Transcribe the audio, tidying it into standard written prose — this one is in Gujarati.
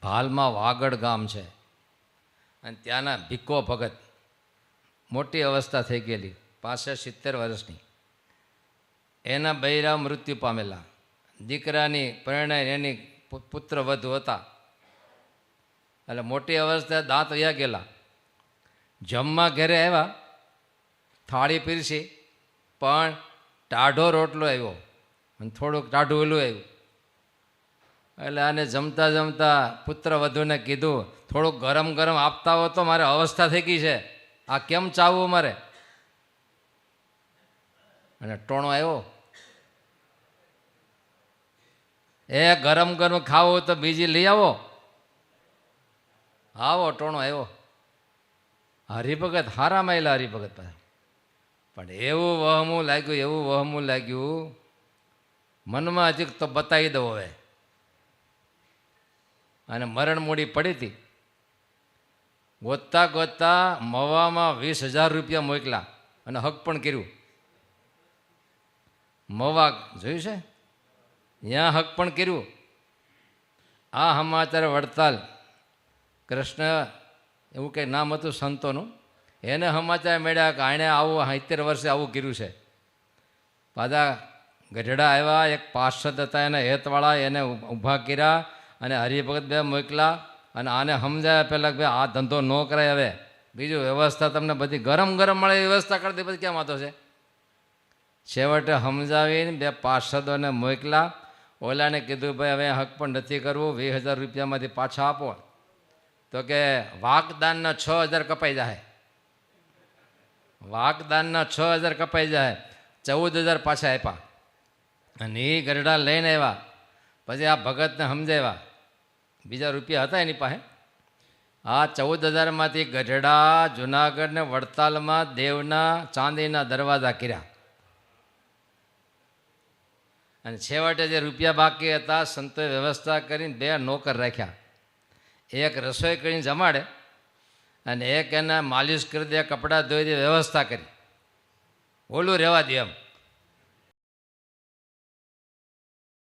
ભાલમાં વાગડ ગામ છે અને ત્યાંના ભીખો ભગત, મોટી અવસ્થા થઈ ગયેલી, 65-70 વર્ષની. એના બૈરા મૃત્યુ પામેલા, દીકરાની પરણાઈ એની પુત્ર વધુ હતા, એટલે મોટી અવસ્થા, દાંત વયા ગયેલા. જમવા ઘરે આવ્યા, થાળી પીરસી, પણ ટાઢો રોટલો આવ્યો અને થોડુંક ટાઢું ઓલું આવ્યું. એટલે આને જમતા જમતા પુત્ર વધુને કીધું, થોડુંક ગરમ ગરમ આપતા હો તો મારે અવસ્થા થઈ ગઈ છે, આ કેમ ચાવવું મારે? અને ટોણો આવ્યો, એ ગરમ ગરમ ખાવું તો બીજી લઈ આવો. આવો ટોણો આવ્યો. હરિભગત હારા માયલા હરિભગત પાસે, પણ એવું વહમું લાગ્યું, એવું વહમું લાગ્યું, મનમાં હજી તો બતાવી દઉં હવે. અને મરણ મૂડી પડી હતી. ગોતતા ગોતતા મવામાં 20,000 રૂપિયા મોકલા અને હક પણ કર્યું. મવા જોયું છે, ત્યાં હક પણ કર્યું. આ સમાચાર વડતાલ કૃષ્ણ એવું કંઈ નામ હતું સંતોનું, એને સમાચાર મળ્યા કે આણે આવું 70 વર્ષે આવું કર્યું છે. પાછા ગઢડા આવ્યા, એક પાર્ષદ હતા એના હેતવાળા, એને ઊભા કર્યા અને હરિભગત બે મોકલા અને આને સમજાવ્યા પહેલાં કે ભાઈ આ ધંધો ન કરાય, હવે બીજું વ્યવસ્થા તમને બધી ગરમ ગરમ મળે એ વ્યવસ્થા કરી દે, પછી ક્યાં વાંધો છે. છેવટે સમજાવીને બે પાર્ષદોને મોકલા. ઓલાને કીધું ભાઈ હવે હક પણ નથી કરવું, 20,000 રૂપિયામાંથી પાછા આપો. તો કે વાગદાનના 6,000 કપાઈ જાય, વાગદાનના 6,000 કપાઈ જાય. 14,000 પાછા આપ્યા અને એ ગરડા લઈને આવ્યા. પછી આ ભગતને સમજાવ્યા, બીજા રૂપિયા હતા એની પાસે. આ 14,000માંથી ગઢડા, જુનાગઢ ને વડતાલમાં દેવના ચાંદીના દરવાજા કર્યા. અને છેવટે જે રૂપિયા બાકી હતા, સંતોએ વ્યવસ્થા કરીને 2 નોકર રાખ્યા. એક રસોઈ કરીને જમાડે અને એક એને માલિશ કરી દે, કપડાં ધોઈ દે, વ્યવસ્થા કરી. ઓલું રહેવા દે એમ.